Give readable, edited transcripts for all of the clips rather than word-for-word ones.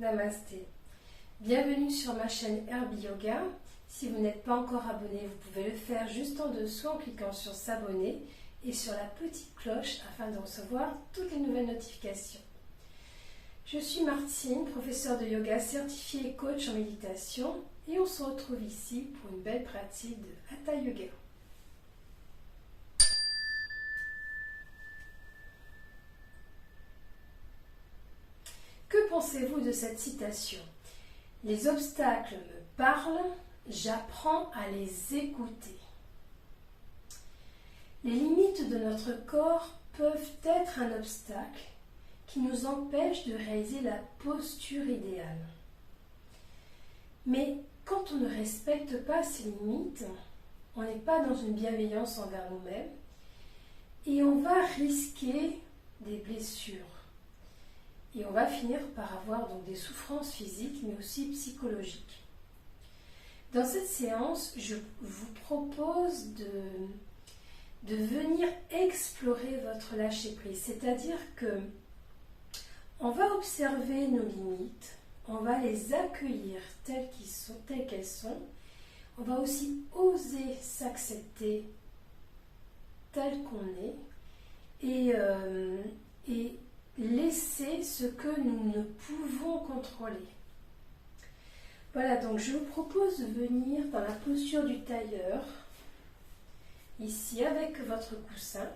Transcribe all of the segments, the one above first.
Namasté. Bienvenue sur ma chaîne Herbie Yoga. Si vous n'êtes pas encore abonné, vous pouvez le faire juste en dessous en cliquant sur s'abonner et sur la petite cloche afin de recevoir toutes les nouvelles notifications. Je suis Martine, professeure de yoga certifiée et coach en méditation et on se retrouve ici pour une belle pratique de Hatha Yoga. Que pensez-vous de cette citation? Les obstacles me parlent, j'apprends à les écouter. Les limites de notre corps peuvent être un obstacle qui nous empêche de réaliser la posture idéale. Mais quand on ne respecte pas ces limites, on n'est pas dans une bienveillance envers nous-mêmes et on va risquer des blessures. Et on va finir par avoir donc des souffrances physiques mais aussi psychologiques. Dans cette séance, je vous propose de venir explorer votre lâcher-prise. C'est-à-dire que on va observer nos limites, on va les accueillir telles qu'elles sont. On va aussi oser s'accepter tel qu'on est et laisser ce que nous ne pouvons contrôler. Voilà, donc je vous propose de venir dans la posture du tailleur, ici avec votre coussin.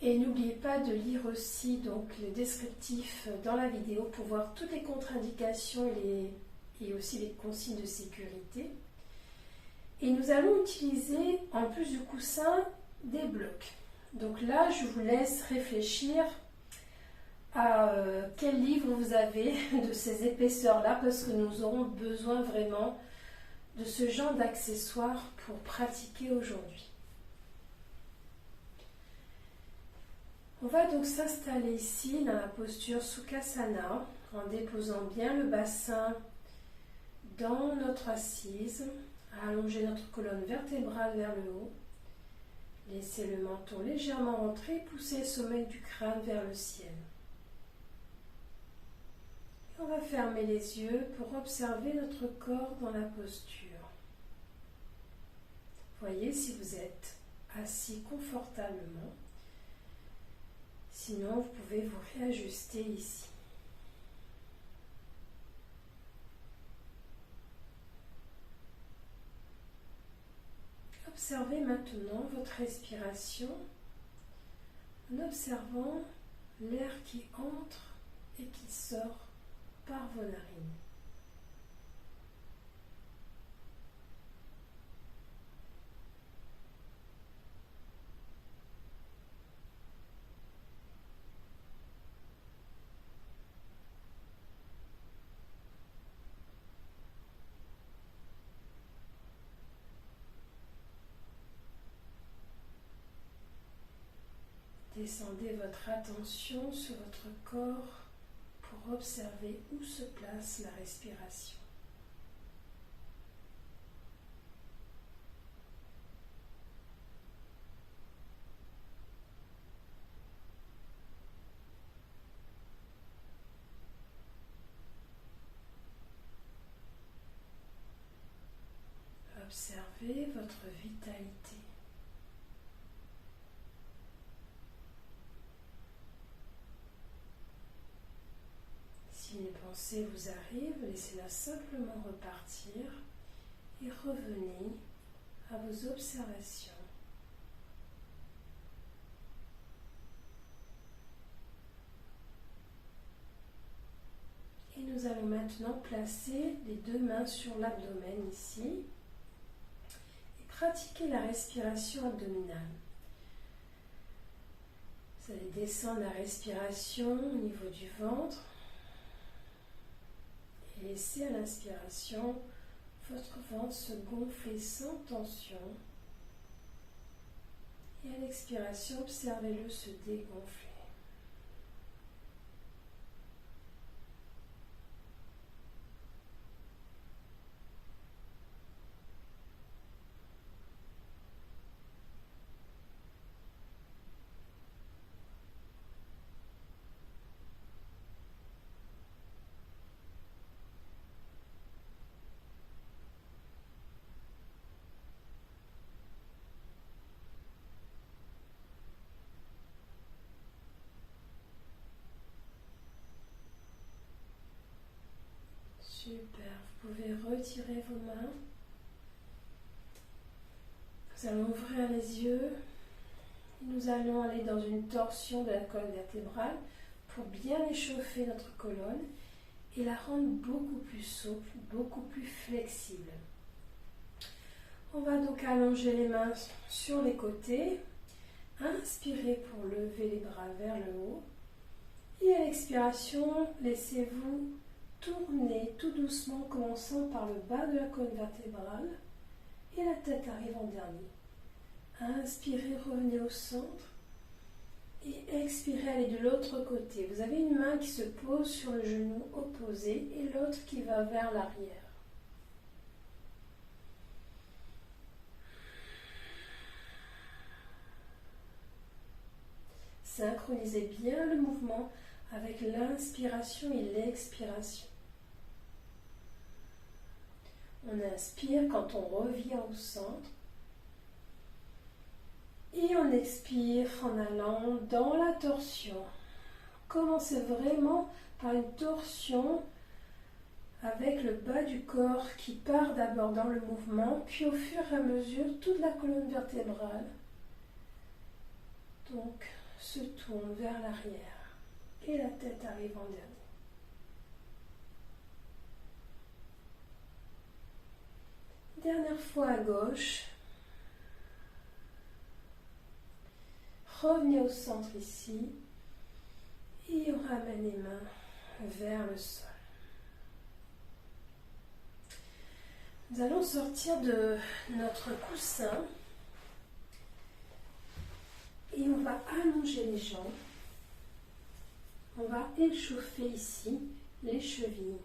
Et n'oubliez pas de lire aussi donc, le descriptif dans la vidéo pour voir toutes les contre-indications et aussi les consignes de sécurité. Et nous allons utiliser, en plus du coussin, des blocs. Donc là, je vous laisse réfléchir à quel livre vous avez de ces épaisseurs-là, parce que nous aurons besoin vraiment de ce genre d'accessoires pour pratiquer aujourd'hui. On va donc s'installer ici dans la posture Sukhasana en déposant bien le bassin dans notre assise, à allonger notre colonne vertébrale vers le haut. Laissez le menton légèrement rentrer, poussez le sommet du crâne vers le ciel. Et on va fermer les yeux pour observer notre corps dans la posture. Voyez si vous êtes assis confortablement. Sinon, vous pouvez vous réajuster ici. Observez maintenant votre respiration en observant l'air qui entre et qui sort par vos narines. Descendez votre attention sur votre corps pour observer où se place la respiration. Observez votre vitalité. Si une pensée vous arrive, laissez-la simplement repartir et revenez à vos observations. Et nous allons maintenant placer les deux mains sur l'abdomen ici et pratiquer la respiration abdominale. Vous allez descendre la respiration au niveau du ventre. Et laissez à l'inspiration votre ventre se gonfler sans tension. Et à l'expiration, observez-le se dégonfler. retirez vos mains. Nous allons ouvrir les yeux. Nous allons aller dans une torsion de la colonne vertébrale pour bien échauffer notre colonne et la rendre beaucoup plus souple, beaucoup plus flexible. On va donc allonger les mains sur les côtés. Inspirez pour lever les bras vers le haut. Et à l'expiration, laissez-vous tourner tout doucement, commençant par le bas de la colonne vertébrale et la tête arrive en dernier. Inspirez, revenez au centre et expirez, allez de l'autre côté. Vous avez une main qui se pose sur le genou opposé et l'autre qui va vers l'arrière. Synchronisez bien le mouvement avec l'inspiration et l'expiration. On inspire quand on revient au centre. Et on expire en allant dans la torsion. Commencez vraiment par une torsion avec le bas du corps qui part d'abord dans le mouvement, puis au fur et à mesure, toute la colonne vertébrale donc se tourne vers l'arrière et la tête arrive en dernier. Dernière fois à gauche. Revenez au centre ici et on ramène les mains vers le sol. Nous allons sortir de notre coussin et on va allonger les jambes. On va échauffer ici les chevilles.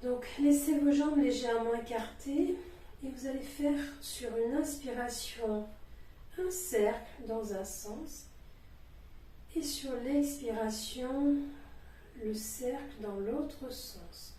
Donc laissez vos jambes légèrement écartées et vous allez faire sur une inspiration un cercle dans un sens et sur l'expiration le cercle dans l'autre sens.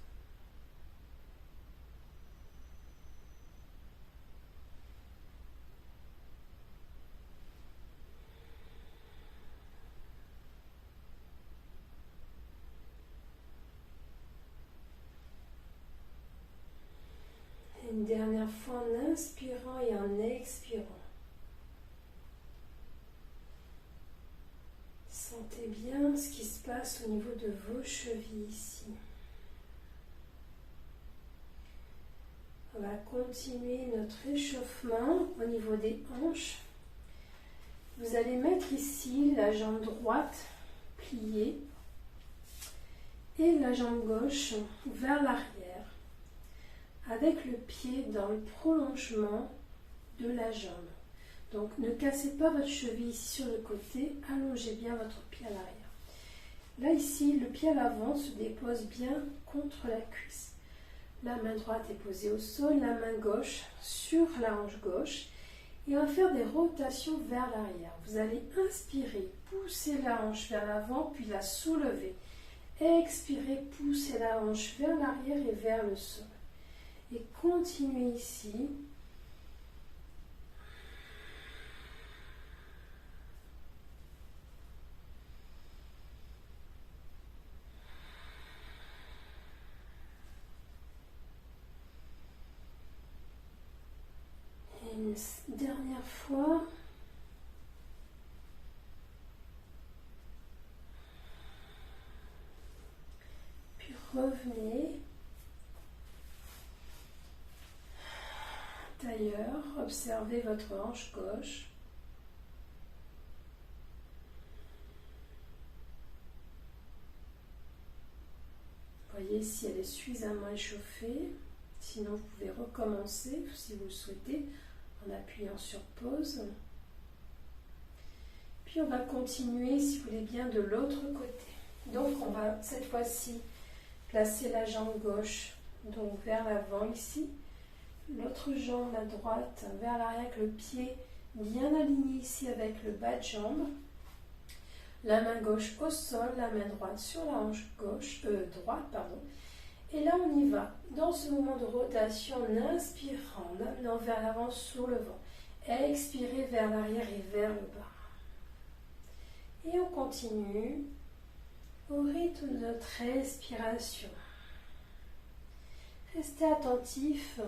Et une dernière fois en inspirant et en expirant. Sentez bien ce qui se passe au niveau de vos chevilles ici. On va continuer notre échauffement au niveau des hanches. Vous allez mettre ici la jambe droite pliée et la jambe gauche vers l'arrière avec le pied dans le prolongement de la jambe. Donc ne cassez pas votre cheville ici sur le côté, allongez bien votre pied à l'arrière. Là ici, le pied à l'avant se dépose bien contre la cuisse. La main droite est posée au sol, la main gauche sur la hanche gauche. Et on va faire des rotations vers l'arrière. Vous allez inspirer, pousser la hanche vers l'avant, puis la soulever. Expirez, poussez la hanche vers l'arrière et vers le sol. Et continuez ici. Une dernière fois. Puis revenez. Tailleur, observez votre hanche gauche. Voyez si elle est suffisamment échauffée. Sinon, vous pouvez recommencer si vous le souhaitez en appuyant sur pause. Puis on va continuer, si vous voulez bien, de l'autre côté. Donc on va cette fois-ci placer la jambe gauche donc vers l'avant ici. L'autre jambe, la droite, vers l'arrière avec le pied bien aligné ici avec le bas de jambe. La main gauche au sol, la main droite sur la hanche droite. Et là, on y va. Dans ce mouvement de rotation, en inspirant, en amenant vers l'avant, soulevant. Expirez vers l'arrière et vers le bas. Et on continue au rythme de notre respiration. Restez attentif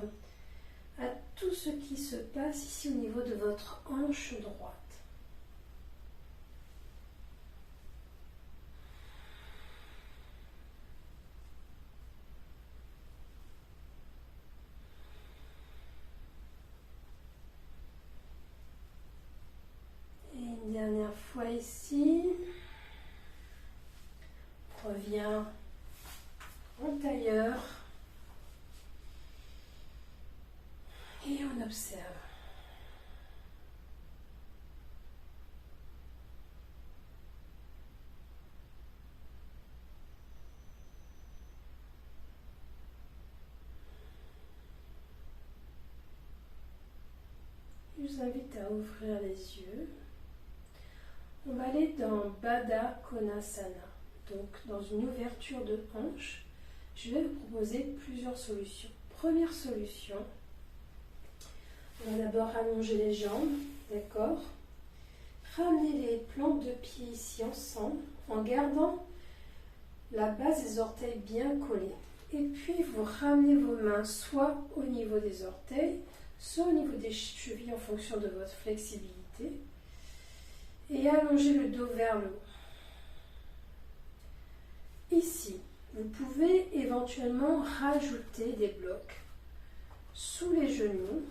à tout ce qui se passe ici au niveau de votre hanche droite. Et une dernière fois ici. On revient en tailleur. Et on observe. Je vous invite à ouvrir les yeux. On va aller dans Baddha Konasana, donc dans une ouverture de hanche. Je vais vous proposer plusieurs solutions. Première solution, on va d'abord allonger les jambes, d'accord? Ramenez les plantes de pied ici ensemble en gardant la base des orteils bien collée. Et puis vous ramenez vos mains soit au niveau des orteils, soit au niveau des chevilles en fonction de votre flexibilité. Et allongez le dos vers le haut. Ici, vous pouvez éventuellement rajouter des blocs sous les genoux.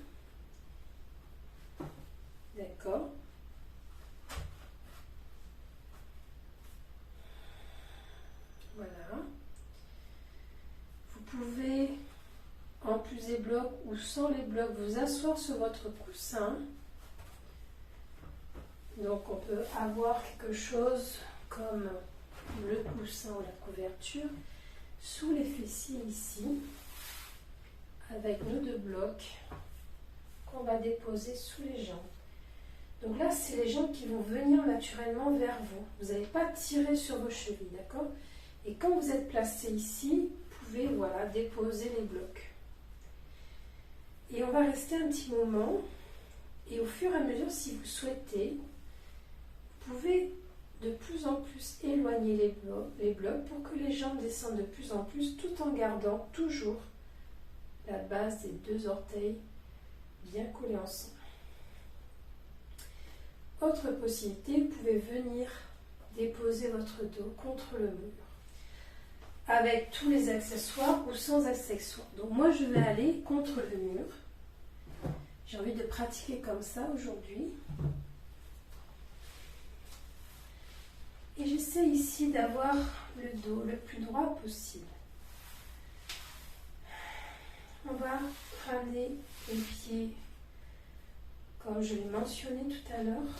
D'accord? Voilà. Vous pouvez, en plus des blocs ou sans les blocs, vous asseoir sur votre coussin. Donc on peut avoir quelque chose comme le coussin ou la couverture sous les fessiers ici, avec nos deux blocs qu'on va déposer sous les jambes. Donc là, c'est les jambes qui vont venir naturellement vers vous. Vous n'allez pas tirer sur vos chevilles, d'accord? Et quand vous êtes placé ici, vous pouvez voilà, déposer les blocs. Et on va rester un petit moment. Et au fur et à mesure, si vous souhaitez, vous pouvez de plus en plus éloigner les blocs pour que les jambes descendent de plus en plus, tout en gardant toujours la base des deux orteils bien collés ensemble. Autre possibilité, vous pouvez venir déposer votre dos contre le mur avec tous les accessoires ou sans accessoires. Donc moi je vais aller contre le mur. J'ai envie de pratiquer comme ça aujourd'hui. Et j'essaie ici d'avoir le dos le plus droit possible. On va ramener les pieds, comme je l'ai mentionné tout à l'heure,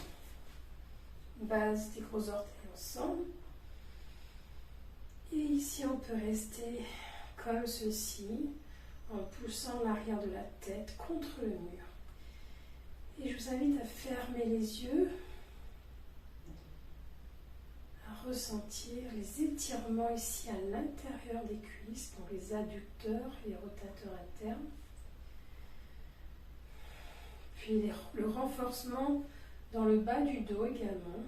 base des gros orteils ensemble. Et ici, on peut rester comme ceci, en poussant l'arrière de la tête contre le mur. Et je vous invite à fermer les yeux, à ressentir les étirements ici à l'intérieur des cuisses, donc les adducteurs, les rotateurs internes. Puis le renforcement dans le bas du dos également.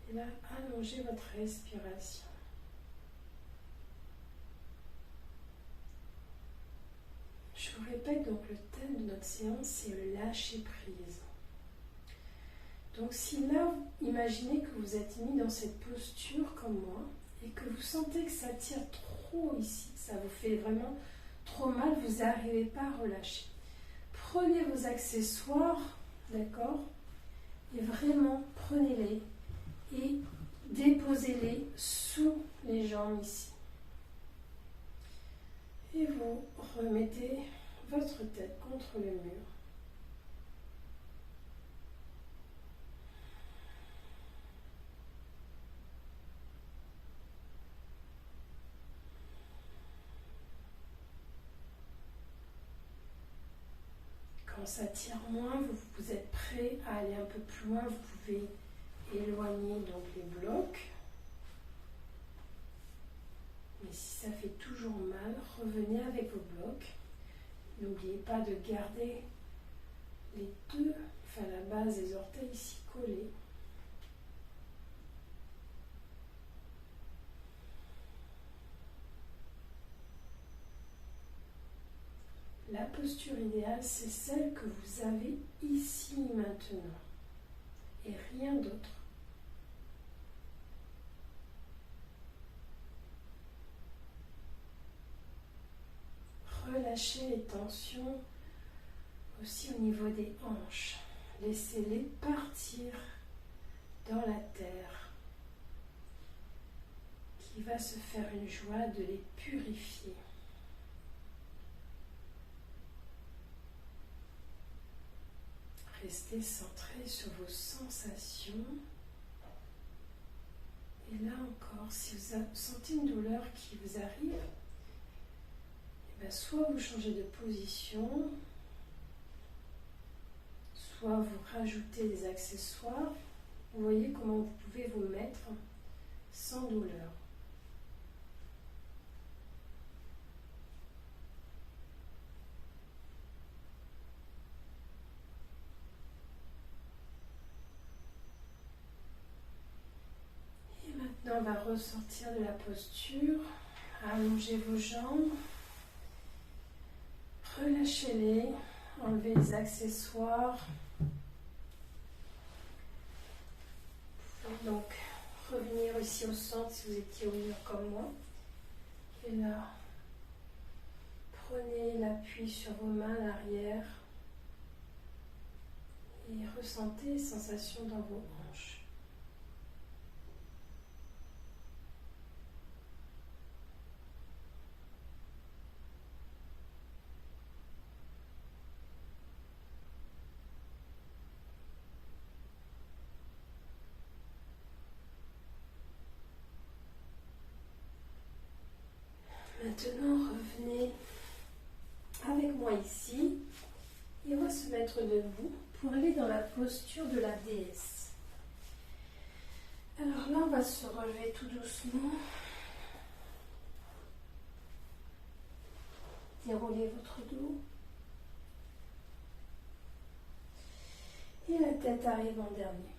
Et là, allongez votre respiration. Je vous répète, donc le thème de notre séance, c'est le lâcher prise. Donc si là, imaginez que vous êtes mis dans cette posture comme moi et que vous sentez que ça tire trop ici, ça vous fait vraiment trop mal, vous n'arrivez pas à relâcher. Prenez vos accessoires, d'accord? Et vraiment, prenez-les et déposez-les sous les jambes ici. Et vous remettez votre tête contre le mur. Quand ça tire moins, vous êtes prêt à aller un peu plus loin, vous pouvez éloigner donc les blocs. Mais si ça fait toujours mal, revenez avec vos blocs. N'oubliez pas de garder les deux, enfin la base des orteils ici collés. La posture idéale, c'est celle que vous avez ici maintenant et rien d'autre. Relâchez les tensions aussi au niveau des hanches. Laissez-les partir dans la terre, qui va se faire une joie de les purifier. Restez centré sur vos sensations. Et là encore, si vous sentez une douleur qui vous arrive, eh bien, soit vous changez de position, soit vous rajoutez des accessoires. Vous voyez comment vous pouvez vous mettre sans douleur. Et maintenant, on va ressortir de la posture. Allongez vos jambes. Relâchez-les. Enlevez les accessoires. Donc, revenir ici au centre si vous étiez au mur comme moi. Et là, prenez l'appui sur vos mains à l'arrière et ressentez les sensations dans vos hanches. Maintenant, revenez avec moi ici et on va se mettre debout pour aller dans la posture de la déesse. Alors là, on va se relever tout doucement. Déroulez votre dos. Et la tête arrive en dernier.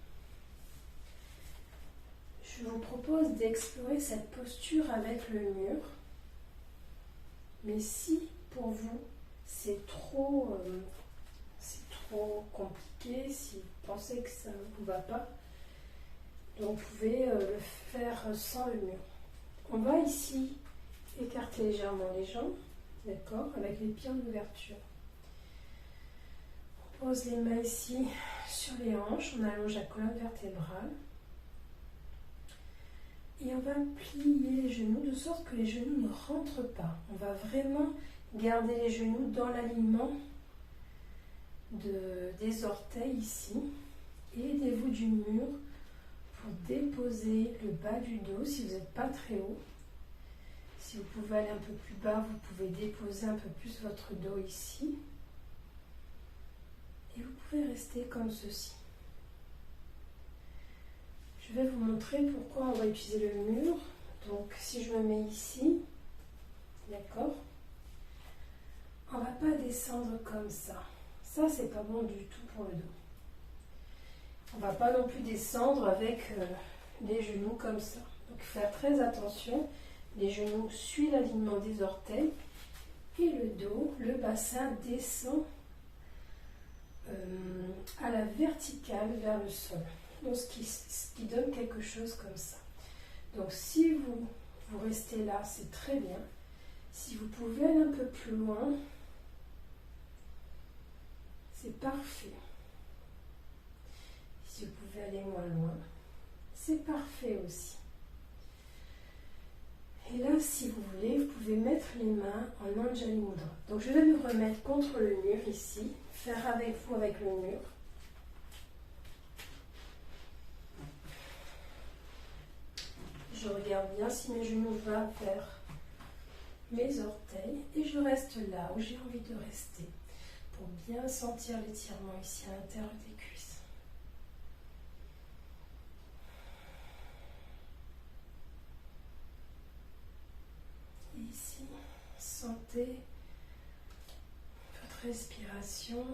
Je vous propose d'explorer cette posture avec le mur. Mais si pour vous c'est trop compliqué, si vous pensez que ça ne vous va pas, donc vous pouvez le faire sans le mur. On va ici écarter légèrement les jambes, d'accord, avec les pieds en ouverture. On pose les mains ici sur les hanches, on allonge la colonne vertébrale. Et on va plier les genoux de sorte que les genoux ne rentrent pas. On va vraiment garder les genoux dans l'alignement des orteils ici. Et aidez-vous du mur pour déposer le bas du dos si vous n'êtes pas très haut. Si vous pouvez aller un peu plus bas, vous pouvez déposer un peu plus votre dos ici. Et vous pouvez rester comme ceci. Je vais vous montrer pourquoi on va utiliser le mur. Donc si je me mets ici, d'accord, on ne va pas descendre comme ça. Ça, c'est pas bon du tout pour le dos. On ne va pas non plus descendre avec les genoux comme ça. Donc faire très attention. Les genoux suivent l'alignement des orteils et le dos, le bassin descend à la verticale vers le sol. Donc, ce qui donne quelque chose comme ça. Donc si vous restez là, c'est très bien. Si vous pouvez aller un peu plus loin, c'est parfait. Si vous pouvez aller moins loin, c'est parfait aussi. Et là, si vous voulez, vous pouvez mettre les mains en Anjali Mudra. Donc je vais me remettre contre le mur ici, faire avec vous avec le mur. Je regarde bien si mes genoux vont vers mes orteils et je reste là où j'ai envie de rester pour bien sentir l'étirement ici à l'intérieur des cuisses. Et ici, sentez votre respiration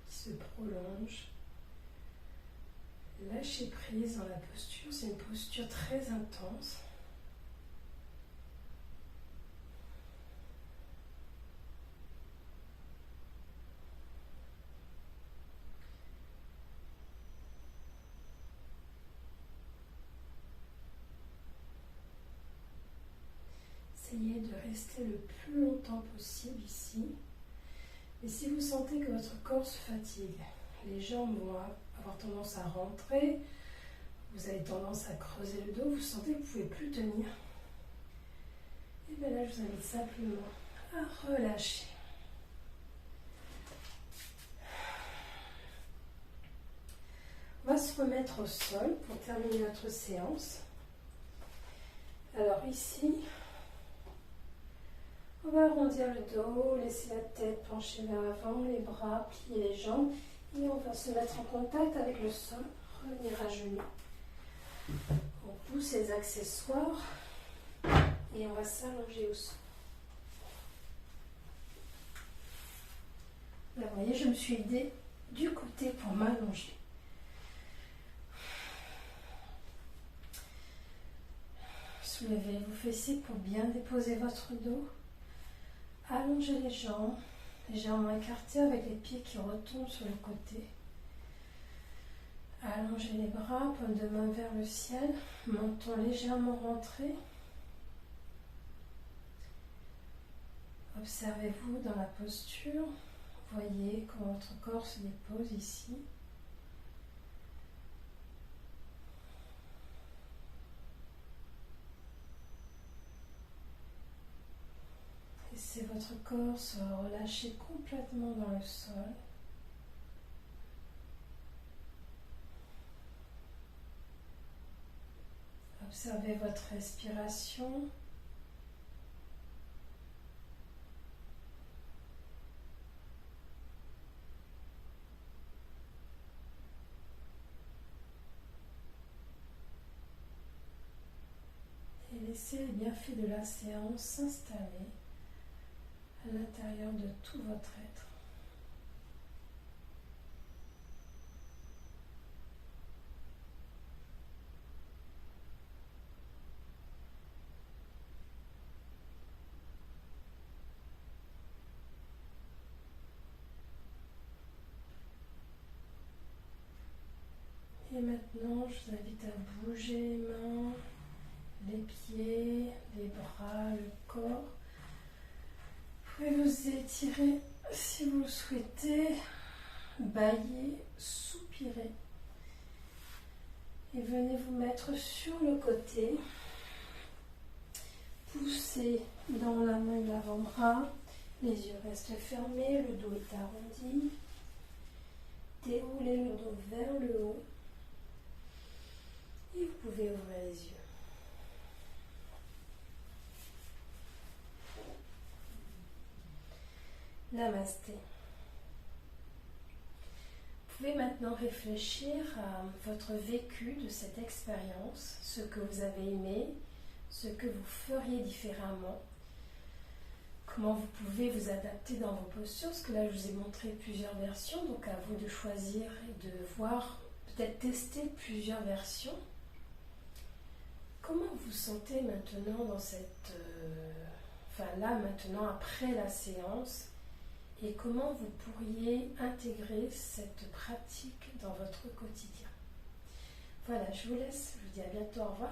qui se prolonge. Lâchez prise dans la posture, c'est une posture très intense. Essayez de rester le plus longtemps possible ici. Et si vous sentez que votre corps se fatigue, les jambes vont avoir tendance à rentrer, vous avez tendance à creuser le dos, vous sentez que vous ne pouvez plus tenir, et bien là je vous invite simplement à relâcher. On va se remettre au sol pour terminer notre séance. Alors ici, on va arrondir le dos, laisser la tête pencher vers l'avant, les bras, plier les jambes et on va se mettre en contact avec le sol, revenir à genoux. On pousse les accessoires et on va s'allonger au sol. Là, vous voyez, je me suis aidée du côté pour m'allonger. Soulevez vos fessiers pour bien déposer votre dos. Allongez les jambes, légèrement écartées avec les pieds qui retombent sur le côté. Allongez les bras, paume de main vers le ciel, menton légèrement rentré. Observez-vous dans la posture, voyez comment votre corps se dépose ici. Laissez votre corps se relâcher complètement dans le sol. Observez votre respiration. Et laissez les bienfaits de la séance s'installer à l'intérieur de tout votre être. Et maintenant, je vous invite à bouger les mains, les pieds, les bras, le corps. Vous pouvez vous étirer si vous le souhaitez, bâiller, soupirer. Et venez vous mettre sur le côté. Poussez dans la main de l'avant-bras. Les yeux restent fermés, le dos est arrondi. Déroulez le dos vers le haut. Et vous pouvez ouvrir les yeux. Namasté. Vous pouvez maintenant réfléchir à votre vécu de cette expérience, ce que vous avez aimé, ce que vous feriez différemment, comment vous pouvez vous adapter dans vos postures, parce que là je vous ai montré plusieurs versions, donc à vous de choisir et de voir, peut-être tester plusieurs versions. Comment vous sentez maintenant dans cette... là maintenant après la séance, et comment vous pourriez intégrer cette pratique dans votre quotidien. Voilà, je vous laisse, je vous dis à bientôt, au revoir.